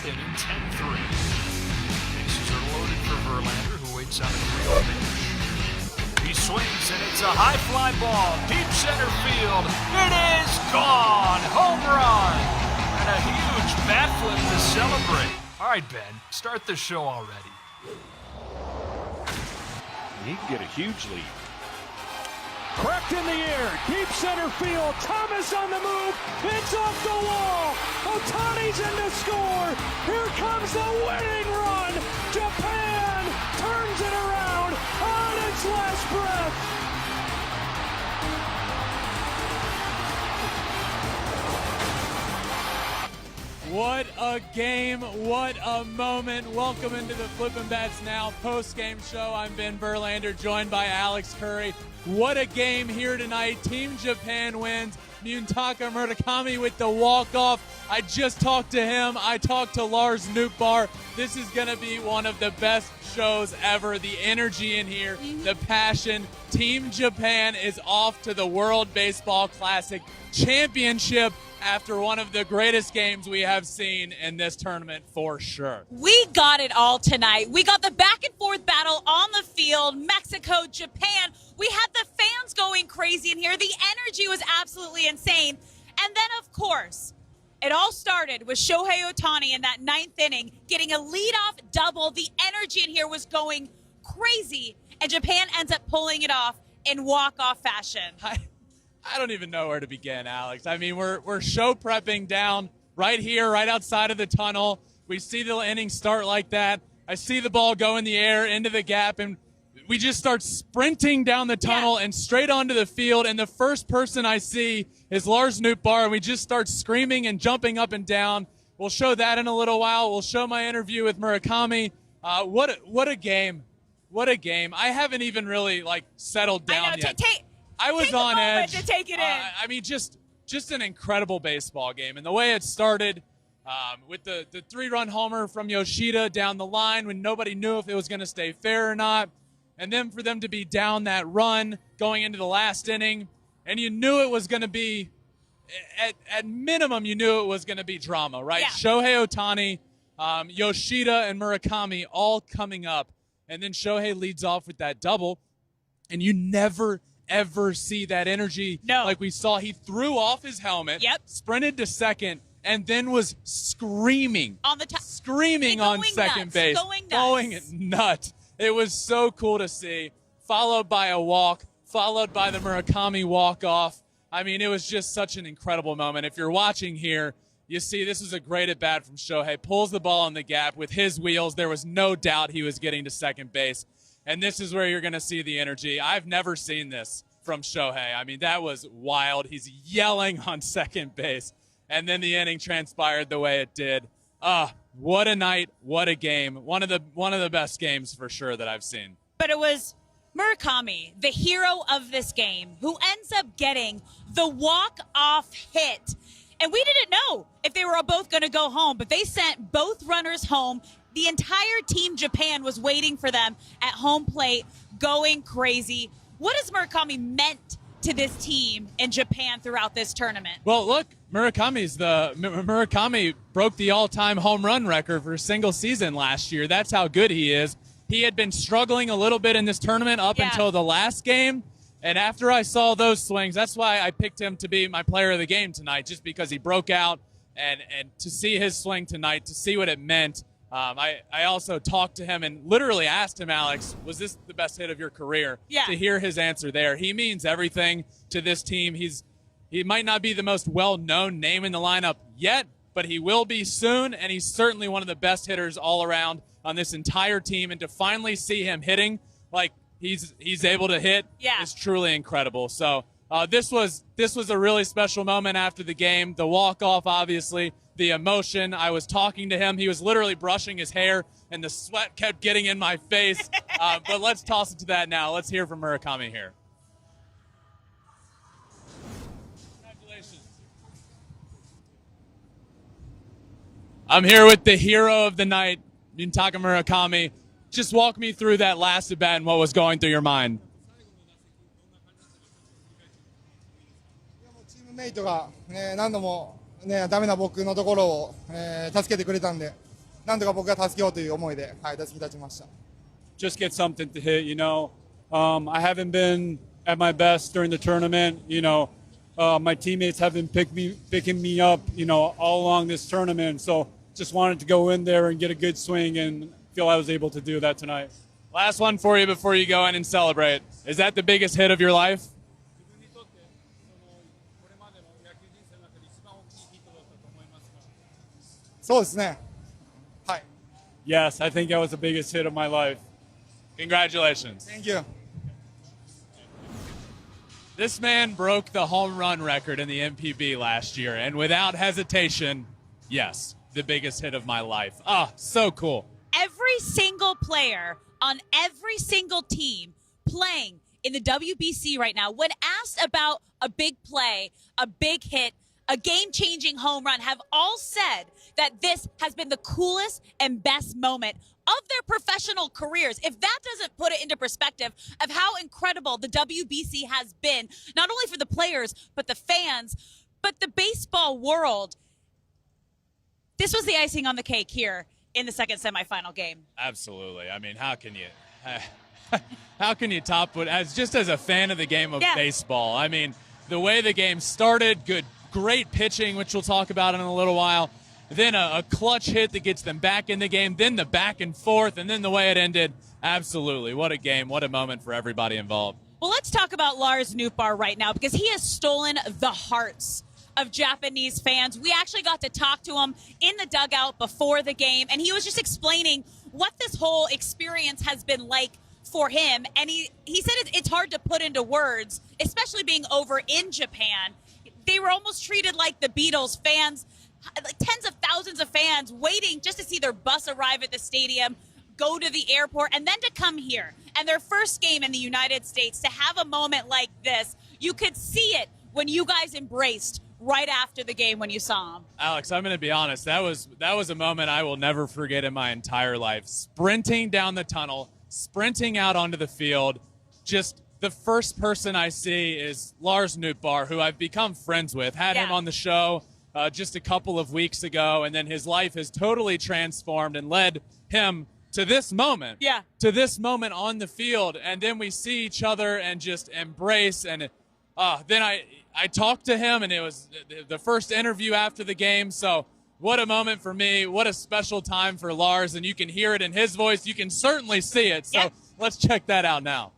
inning, 10-3. Bases are loaded for Verlander, who waits on a 3-0 pitch. He swings, and it's a high fly ball, deep center field. It is gone! Home run! And a huge bat flip to celebrate. All right, Ben, start the show already. He can get a huge lead. Cracked in the air, deep center field. Thomas on the move. It's off the wall. Ohtani's in to score. Here comes the winning run. Japan turns it around on its last breath. What a game, what a moment. Welcome into the Flippin Bats Now post-game show. I'm Ben Verlander, joined by Alex Curry. What a game here tonight. Team Japan wins. Murakami with the walk-off. I just talked to him. I talked to Lars Nootbaar. This is going to be one of the best shows ever. The energy in here, the passion. Team Japan is off to the World Baseball Classic Championship after one of the greatest games we have seen in this tournament for sure. We got it all tonight. We got the back and forth battle on the field, Mexico, Japan. We had the fans going crazy in here. The energy was absolutely insane. And then, of course, it all started with Shohei Ohtani in that 9th inning, getting a leadoff double. The energy in here was going crazy, and Japan ends up pulling it off in walk-off fashion. I don't even know where to begin, Alex. I mean, we're show prepping down right here, right outside of the tunnel. We see the inning start like that. I see the ball go in the air into the gap, and we just start sprinting down the tunnel and straight onto the field. And the first person I see is Lars Nootbaar, and we just start screaming and jumping up and down. We'll show that in a little while. We'll show my interview with Murakami. What a game! What a game! I haven't even really settled down yet. I was on edge. To take it in. I mean, just an incredible baseball game. And the way it started with the 3-run homer from Yoshida down the line when nobody knew if it was going to stay fair or not. And then for them to be down that run going into the last inning. And you knew it was going to be, at minimum, you knew it was going to be drama, right? Yeah. Shohei Ohtani, Yoshida, and Murakami all coming up. And then Shohei leads off with that double. And you never ever see that energy like we saw. He threw off his helmet, sprinted to second, and then was screaming on the screaming on second base, going nuts. It was so cool to see, followed by a walk, followed by the Murakami walk-off. I mean, it was just such an incredible moment. If you're watching here, you see this was a great at-bat from Shohei. Pulls the ball in the gap with his wheels. There was no doubt he was getting to second base. And this is where you're going to see the energy. I've never seen this from Shohei. I mean, that was wild. He's yelling on second base. And then the inning transpired the way it did. What a night. What a game. One of the best games for sure that I've seen. But it was Murakami, the hero of this game, who ends up getting the walk-off hit. And we didn't know if they were both going to go home, but they sent both runners home. The entire Team Japan was waiting for them at home plate, going crazy. What has Murakami meant to this team in Japan throughout this tournament? Well, look, Murakami broke the all-time home run record for a single season last year. That's how good he is. He had been struggling a little bit in this tournament up until the last game. And after I saw those swings, that's why I picked him to be my player of the game tonight, just because he broke out and to see his swing tonight, to see what it meant. I also talked to him and literally asked him, Alex, was this the best hit of your career? To hear his answer there. He means everything to this team. He might not be the most well-known name in the lineup yet, but he will be soon, and he's certainly one of the best hitters all around on this entire team. And to finally see him hitting like he's able to hit is truly incredible. So this was a really special moment after the game. The walk-off, obviously. The emotion. I was talking to him. He was literally brushing his hair, and the sweat kept getting in my face. But let's toss it to that now. Let's hear from Murakami here. Congratulations. I'm here with the hero of the night, Murakami. Just walk me through that last at-bat and what was going through your mind. チームメイトが、何度も、ダメな僕のところを、助けてくれたんで、なんとか僕が助けようという思いで、はい、打席立ちました。Just get something to hit, you know. I haven't been at my best during the tournament, you know. My teammates have been picking me up, you know, all along this tournament. So just wanted to go in there and get a good swing and feel I was able to do that tonight. Last one for you before you go in and celebrate. Is that the biggest hit of your life? そうですね。はい。Yes, I think that was the biggest hit of my life. Congratulations. Thank you. This man broke the home run record in the MPB last year, and without hesitation, yes, the biggest hit of my life. Ah, so cool. Every single player on every single team playing in the WBC right now, when asked about a big play, a big hit, a game-changing home run, have all said that this has been the coolest and best moment of their professional careers. If that doesn't put it into perspective of how incredible the WBC has been, not only for the players, but the fans, but the baseball world, this was the icing on the cake here in the second semifinal game. Absolutely. I mean, how can you top what, as a fan of the game of baseball? I mean, the way the game started, great pitching, which we'll talk about in a little while. Then a clutch hit that gets them back in the game. Then the back and forth, and then the way it ended. Absolutely. What a game. What a moment for everybody involved. Well, let's talk about Lars Nootbaar right now, because he has stolen the hearts of Japanese fans. We actually got to talk to him in the dugout before the game, and he was just explaining what this whole experience has been like for him. And he said it's hard to put into words, especially being over in Japan. They were almost treated like the Beatles. Fans, like tens of thousands of fans waiting just to see their bus arrive at the stadium, go to the airport, and then to come here. And their first game in the United States, to have a moment like this, you could see it when you guys embraced right after the game when you saw him. Alex, I'm going to be honest. That was a moment I will never forget in my entire life. Sprinting down the tunnel, sprinting out onto the field, just the first person I see is Lars Nootbaar, who I've become friends with. Had him on the show just a couple of weeks ago, and then his life has totally transformed and led him to this moment. Yeah. To this moment on the field, and then we see each other and just embrace. And then I talked to him, and it was the first interview after the game. So what a moment for me. What a special time for Lars, and you can hear it in his voice. You can certainly see it. So let's check that out now.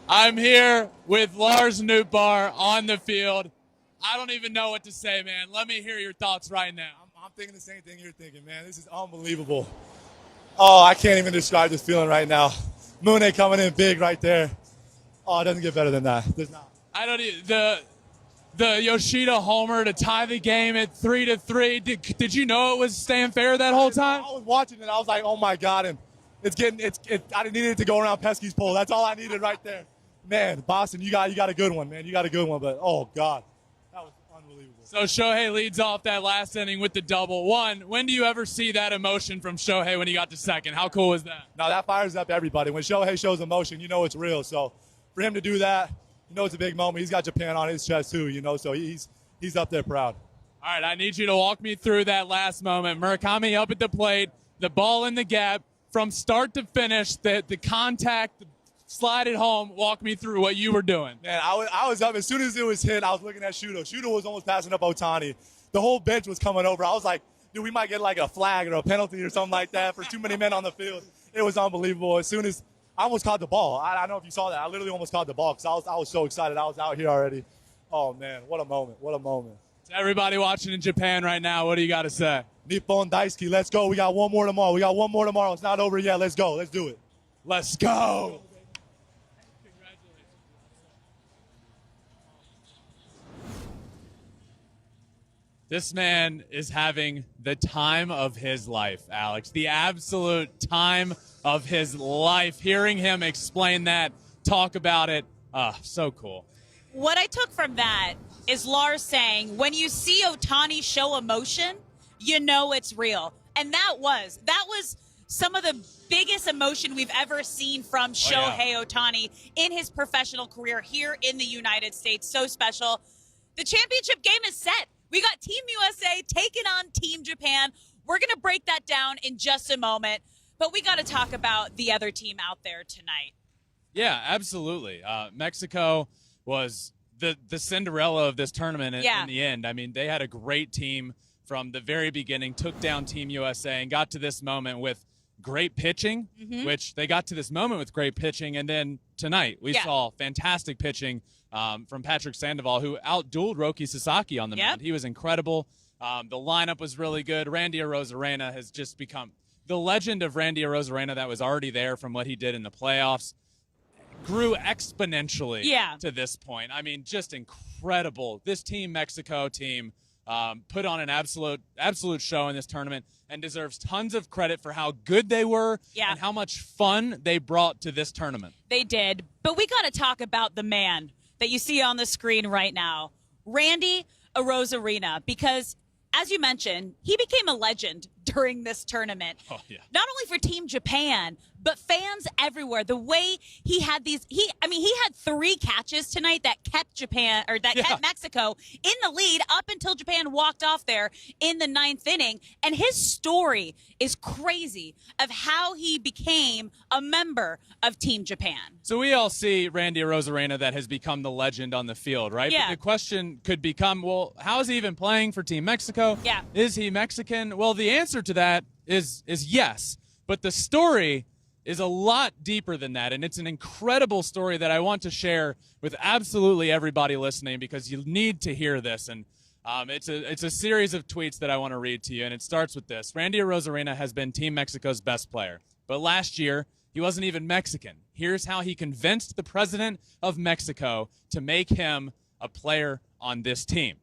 I'm here with Lars Nootbaar on the field. I don't even know what to say, man. Let me hear your thoughts right now. I'm thinking the same thing you're thinking, man. This is unbelievable. Oh, I can't even describe this feeling right now. Moon coming in big right there. Oh, it doesn't get better than that. There's not. I don't even, the Yoshida homer to tie the game at 3-3. Did you know it was staying fair that whole time? I was watching it. I was like, oh my God. And I needed it to go around Pesky's pole. That's all I needed right there. Man, Boston, you got a good one, man. You got a good one, but oh God, that was unbelievable. So Shohei leads off that last inning with the double. When do you ever see that emotion from Shohei when he got to second? How cool was that? No, that fires up everybody. When Shohei shows emotion, you know it's real. So for him to do that, you know it's a big moment. He's got Japan on his chest too, you know, so he's up there proud. All right, I need you to walk me through that last moment. Murakami up at the plate, the ball in the gap, from start to finish, the contact, slide it home. Walk me through what you were doing. Man, I was up. As soon as it was hit, I was looking at Shudo. Shudo was almost passing up Ohtani. The whole bench was coming over. I was like, dude, we might get like a flag or a penalty or something like that for too many men on the field. It was unbelievable. As soon as I almost caught the ball. I don't know if you saw that. I literally almost caught the ball because I was so excited. I was out here already. Oh, man, what a moment. What a moment. To everybody watching in Japan right now, what do you got to say? Nippon Daisuki, let's go. We got one more tomorrow. It's not over yet. Let's go. Let's do it. Let's go. This man is having the time of his life, Alex. The absolute time of his life. Hearing him explain that, talk about it, so cool. What I took from that is Lars saying, when you see Ohtani show emotion, you know it's real. And that was some of the biggest emotion we've ever seen from Shohei Ohtani in his professional career here in the United States. So special. The championship game is set. We got Team USA taking on Team Japan. We're going to break that down in just a moment, but we got to talk about the other team out there tonight. Yeah, absolutely. Mexico was the Cinderella of this tournament in the end. I mean, they had a great team from the very beginning, took down Team USA, and got to this moment with great pitching, which they got to this moment with great pitching. And then tonight we saw fantastic pitching from Patrick Sandoval, who outdueled Roki Sasaki on the mound. He was incredible. The lineup was really good. Randy Arozarena has just become the legend of Randy Arozarena that was already there from what he did in the playoffs. Grew exponentially to this point. I mean, just incredible. This Team Mexico team put on an absolute show in this tournament and deserves tons of credit for how good they were and how much fun they brought to this tournament. They did. But we got to talk about the man that you see on the screen right now, Randy Arozarena, because as you mentioned, he became a legend during this tournament. Oh, yeah. Not only for Team Japan, but fans everywhere. The way he had he had 3 catches tonight that kept kept Mexico in the lead up until Japan walked off there in the 9th inning. And his story is crazy of how he became a member of Team Japan. So we all see Randy Arozarena that has become the legend on the field, right? Yeah. But the question could become, well, how is he even playing for Team Mexico? Yeah. Is he Mexican? Well, the answer to that is yes. But the story is a lot deeper than that, and it's an incredible story that I want to share with absolutely everybody listening, because you need to hear this. And it's a series of tweets that I want to read to you, and it starts with this. Randy Arozarena has been Team Mexico's best player, but last year he wasn't even Mexican. Here's how he convinced the president of Mexico to make him a player on this team.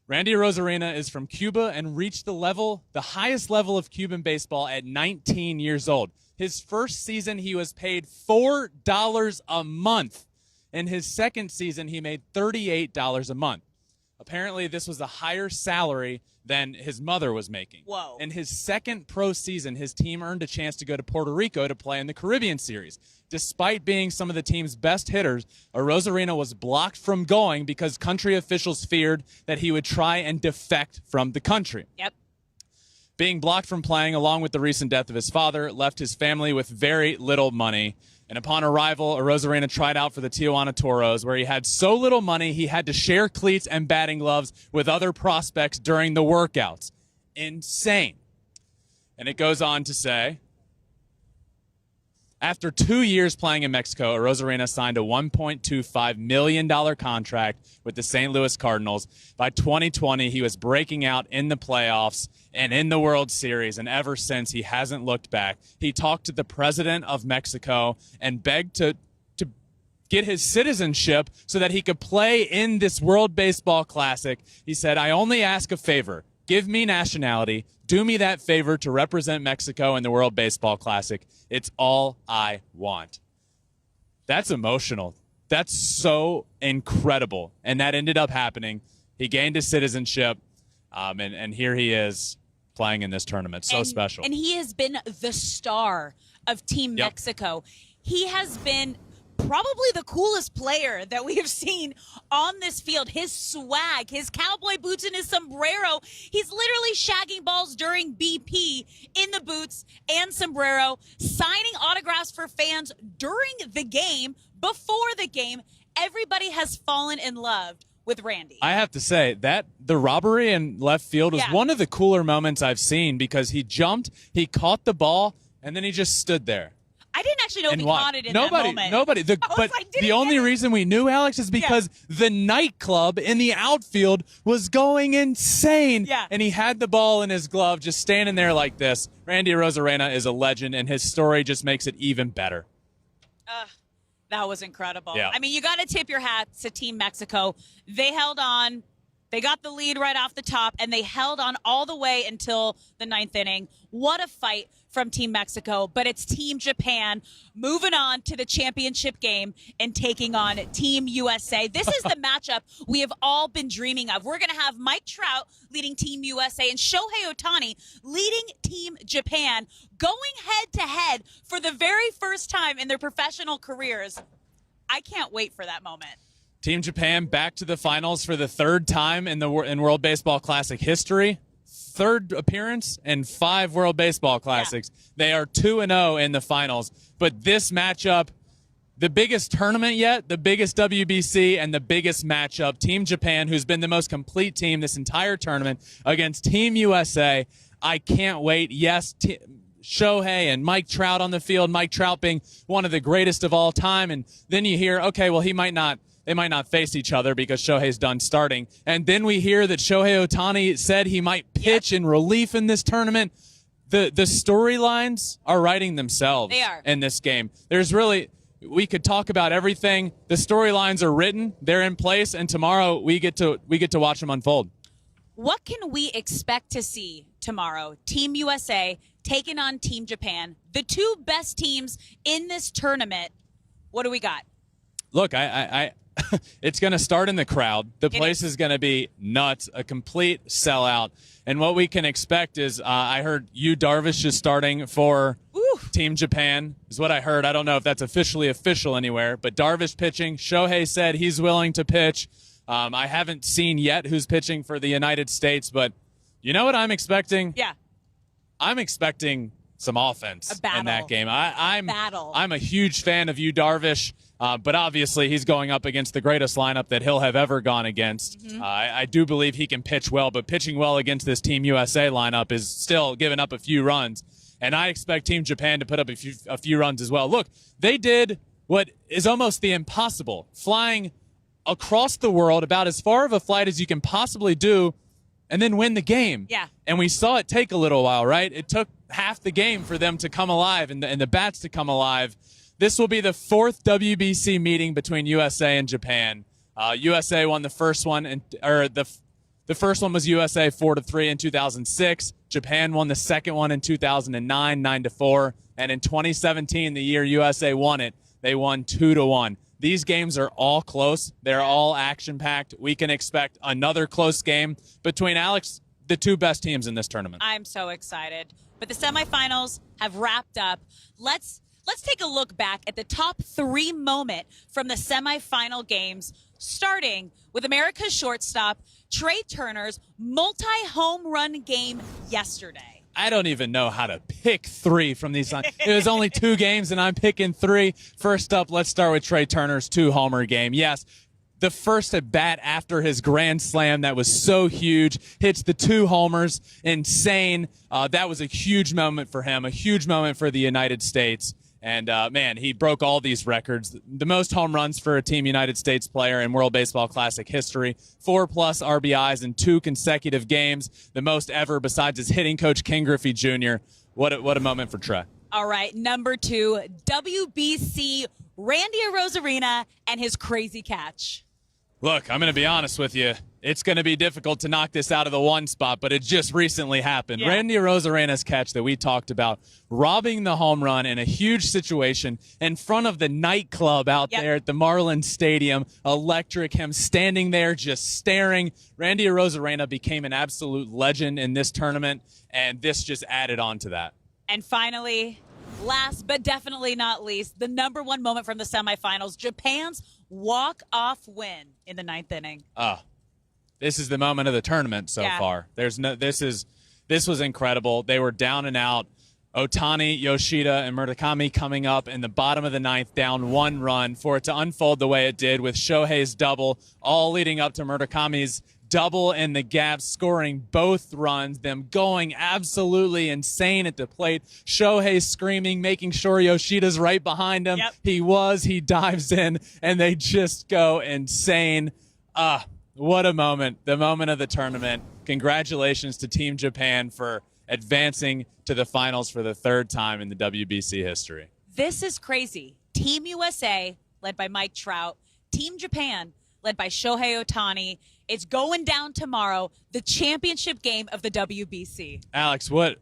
Randy Arozarena is from Cuba and reached the highest level of Cuban baseball at 19 years old. His first season, he was paid $4 a month. In his second season, he made $38 a month. Apparently, this was a higher salary than his mother was making. Whoa. In his second pro season, his team earned a chance to go to Puerto Rico to play in the Caribbean Series. Despite being some of the team's best hitters, Arozarena was blocked from going because country officials feared that he would try and defect from the country. Yep. Being blocked from playing, along with the recent death of his father, left his family with very little money. And upon arrival, Arozarena tried out for the Tijuana Toros, where he had so little money he had to share cleats and batting gloves with other prospects during the workouts. Insane. And it goes on to say, after 2 years playing in Mexico, Arozarena signed a $1.25 million contract with the St. Louis Cardinals. By 2020, he was breaking out in the playoffs and in the World Series, and ever since, he hasn't looked back. He talked to the president of Mexico and begged to get his citizenship so that he could play in this World Baseball Classic. He said, "I only ask a favor. Give me nationality. Do me that favor to represent Mexico in the World Baseball Classic. It's all I want." That's emotional. That's so incredible. And that ended up happening. He gained his citizenship, and here he is playing in this tournament. So special. And he has been the star of Team Mexico. He has been probably the coolest player that we have seen on this field. His swag, his cowboy boots and his sombrero. He's literally shagging balls during BP in the boots and sombrero, signing autographs for fans during the game, before the game. Everybody has fallen in love with Randy. I have to say that the robbery in left field was one of the cooler moments I've seen, because he jumped, he caught the ball, and then he just stood there. I didn't actually know if he caught it in that moment. Nobody. But the only reason we knew, Alex, is because the nightclub in the outfield was going insane. Yeah. And he had the ball in his glove, just standing there like this. Randy Arozarena is a legend, and his story just makes it even better. That was incredible. Yeah. I mean, you got to tip your hats to Team Mexico. They held on. They got the lead right off the top, and they held on all the way until the 9th inning. What a fight from Team Mexico, but it's Team Japan moving on to the championship game and taking on Team USA. This is the matchup we have all been dreaming of. We're going to have Mike Trout leading Team USA and Shohei Ohtani leading Team Japan going head-to-head for the very first time in their professional careers. I can't wait for that moment. Team Japan back to the finals for the third time in World Baseball Classic history. Third appearance and 5 World Baseball Classics. Yeah. They are 2-0 in the finals. But this matchup, the biggest tournament yet, the biggest WBC, and the biggest matchup, Team Japan, who's been the most complete team this entire tournament, against Team USA. I can't wait. Yes, Shohei and Mike Trout on the field, Mike Trout being one of the greatest of all time. And then you hear, okay, well, they might not face each other because Shohei's done starting. And then we hear that Shohei Ohtani said he might pitch in relief in this tournament. The storylines are writing themselves in this game. We could talk about everything. The storylines are written, they're in place, and tomorrow we get to watch them unfold. What can we expect to see tomorrow? Team USA taking on Team Japan, the two best teams in this tournament. What do we got? Look, it's going to start in the crowd. The place is going to be nuts, a complete sellout. And what we can expect is, I heard Yu Darvish is starting for Team Japan, is what I heard. I don't know if that's official anywhere, but Darvish pitching. Shohei said he's willing to pitch. I haven't seen yet who's pitching for the United States, but you know what I'm expecting? Yeah. I'm expecting some offense in that game. I'm a huge fan of Yu Darvish. But obviously, he's going up against the greatest lineup that he'll have ever gone against. Mm-hmm. I do believe he can pitch well, but pitching well against this Team USA lineup is still giving up a few runs. And I expect Team Japan to put up a few runs as well. Look, they did what is almost the impossible, flying across the world, about as far of a flight as you can possibly do, and then win the game. Yeah. And we saw it take a little while, right? It took half the game for them to come alive and the bats to come alive. This will be the 4th WBC meeting between USA and Japan. USA won the first one, the first one was USA 4-3 in 2006. Japan won the second one in 2009, 9-4, and in 2017, the year USA won it, they won 2-1. These games are all close. They're all action-packed. We can expect another close game between the two best teams in this tournament. I'm so excited. But the semifinals have wrapped up. Let's take a look back at the top 3 moment from the semifinal games, starting with America's shortstop, Trey Turner's multi-home run game yesterday. I don't even know how to pick 3 from these. It was only 2 games, and I'm picking 3. First up, let's start with Trey Turner's 2-homer game. Yes, the first at bat after his grand slam that was so huge, hits the 2 homers, insane. That was a huge moment for him, a huge moment for the United States. And, man, he broke all these records. The most home runs for a Team United States player in World Baseball Classic history. 4+ RBIs in 2 consecutive games. The most ever besides his hitting coach, Ken Griffey Jr. What a moment for Trey. All right, number 2, WBC, Randy Arozarena and his crazy catch. Look, I'm going to be honest with you. It's going to be difficult to knock this out of the 1 spot, but it just recently happened. Yeah. Randy Arozarena's catch that we talked about, robbing the home run in a huge situation in front of the nightclub out there at the Marlins Stadium. Electric, him standing there just staring. Randy Arozarena became an absolute legend in this tournament, and this just added on to that. And finally, last but definitely not least, the number 1 moment from the semifinals, Japan's walk-off win in the 9th inning. This is the moment of the tournament so far. This was incredible. They were down and out. Ohtani, Yoshida, and Murakami coming up in the bottom of the 9th, down 1 run, for it to unfold the way it did with Shohei's double, all leading up to Murakami's double in the gap, scoring both runs, them going absolutely insane at the plate. Shohei screaming, making sure Yoshida's right behind him. He dives in, and they just go insane. What a moment, the moment of the tournament. Congratulations to Team Japan for advancing to the finals for the 3rd time in the WBC history. This is crazy. Team USA, led by Mike Trout, Team Japan, led by Shohei Ohtani, It's going down tomorrow, the championship game of the WBC. Alex, what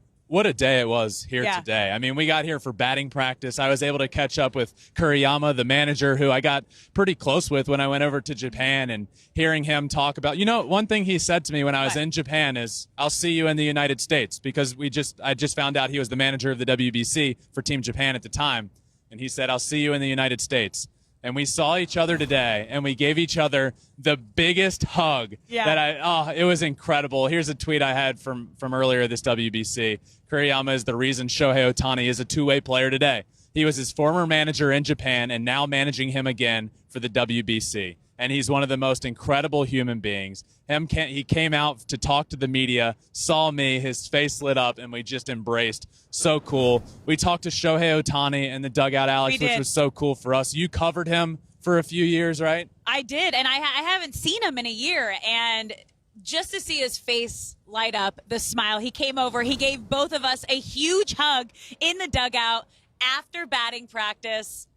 a day it was here today. I mean, we got here for batting practice. I was able to catch up with Kuriyama, the manager, who I got pretty close with when I went over to Japan, and hearing him talk about, one thing he said to me when I was in Japan is, I'll see you in the United States, because I just found out he was the manager of the WBC for Team Japan at the time. And he said, I'll see you in the United States. And we saw each other today, and we gave each other the biggest hug. That it was incredible. Here's a tweet I had from earlier this WBC. Kuriyama is the reason Shohei Ohtani is a two-way player today. He was his former manager in Japan and now managing him again for the WBC. And he's one of the most incredible human beings. He came out to talk to the media, saw me, his face lit up, and we just embraced. So cool. We talked to Shohei Ohtani in the dugout, Alex, which was so cool for us. You covered him for a few years, right? I did, and I haven't seen him in a year, and just to see his face light up, the smile, he came over, he gave both of us a huge hug in the dugout after batting practice.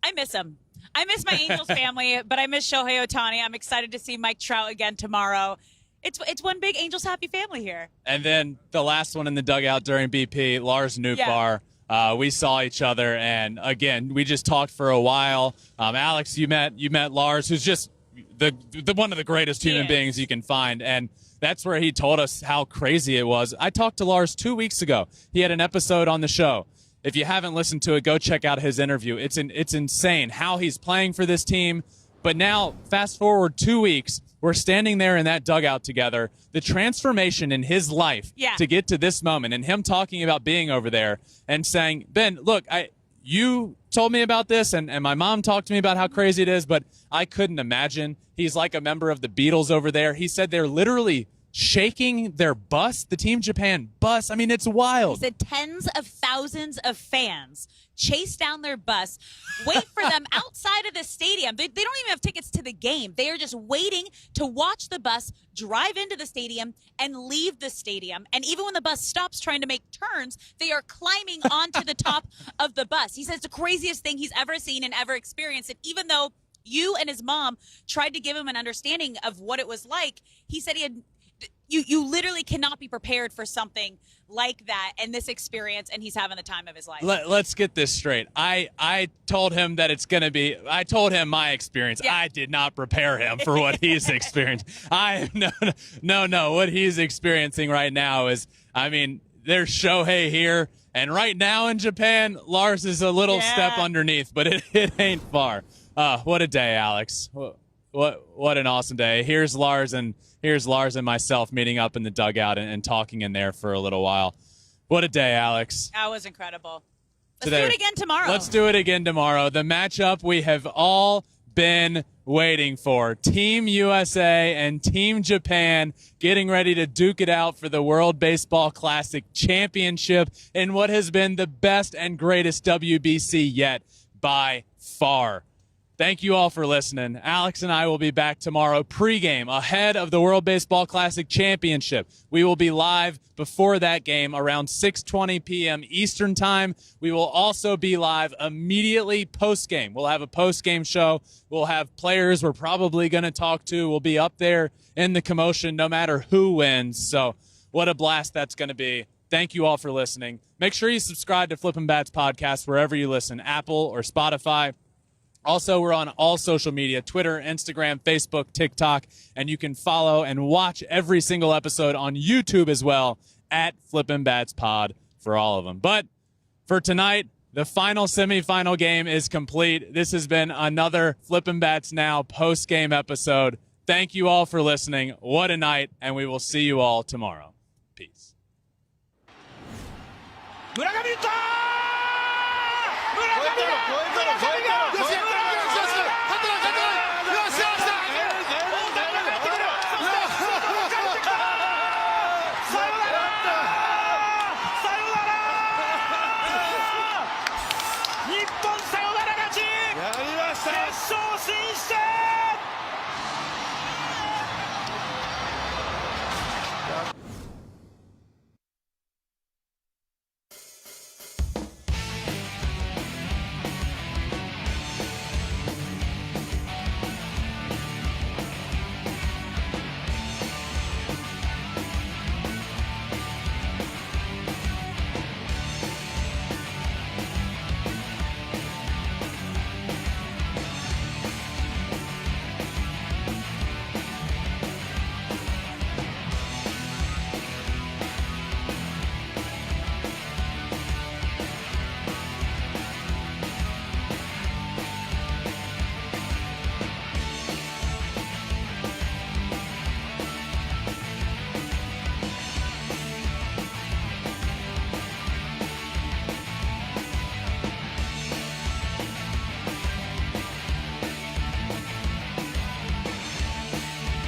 I miss him. I miss my Angels family, but I miss Shohei Ohtani. I'm excited to see Mike Trout again tomorrow. It's one big Angels happy family here. And then the last one in the dugout during BP, Lars Nootbaar. We saw each other, and again, we just talked for a while. Alex, you met Lars, who's just the one of the greatest human beings you can find, and that's where he told us how crazy it was. I talked to Lars 2 weeks ago. He had an episode on the show. If you haven't listened to it, go check out his interview. It's insane how he's playing for this team. But now, fast forward 2 weeks, we're standing there in that dugout together. The transformation in his life to get to this moment, and him talking about being over there and saying, Ben, look, you told me about this, and my mom talked to me about how crazy it is, but I couldn't imagine. He's like a member of the Beatles over there. He said they're literally shaking their bus, the Team Japan bus. I mean, it's wild. He said tens of thousands of fans chase down their bus, wait for them outside of the stadium. They don't even have tickets to the game. They are just waiting to watch the bus drive into the stadium and leave the stadium. And even when the bus stops trying to make turns, they are climbing onto the top of the bus. He says the craziest thing he's ever seen and ever experienced. And even though you and his mom tried to give him an understanding of what it was like, he said you literally cannot be prepared for something like that and this experience, and he's having the time of his life. Let's get this straight. I told him that it's going to be – I told him my experience. I did not prepare him for what he's experienced. No. What he's experiencing right now is, I mean, there's Shohei here, and right now in Japan, Lars is a little step underneath, but it ain't far. What a day, Alex. What an awesome day. Here's Lars and myself meeting up in the dugout and talking in there for a little while. What a day, Alex. That was incredible. Let's do it again tomorrow. Let's do it again tomorrow. The matchup we have all been waiting for. Team USA and Team Japan getting ready to duke it out for the World Baseball Classic Championship in what has been the best and greatest WBC yet by far. Thank you all for listening. Alex and I will be back tomorrow pregame ahead of the World Baseball Classic Championship. We will be live before that game around 6:20 p.m. Eastern Time. We will also be live immediately postgame. We'll have a postgame show. We'll have players we're probably going to talk to. We'll be up there in the commotion no matter who wins. So what a blast that's going to be. Thank you all for listening. Make sure you subscribe to Flippin Bats podcast wherever you listen, Apple or Spotify. Also, we're on all social media, Twitter, Instagram, Facebook, TikTok, and you can follow and watch every single episode on YouTube as well at Flippin Bats Pod for all of them. But for tonight, the final semifinal game is complete. This has been another Flippin Bats Now post-game episode. Thank you all for listening. What a night, and we will see you all tomorrow. Peace. Murakami!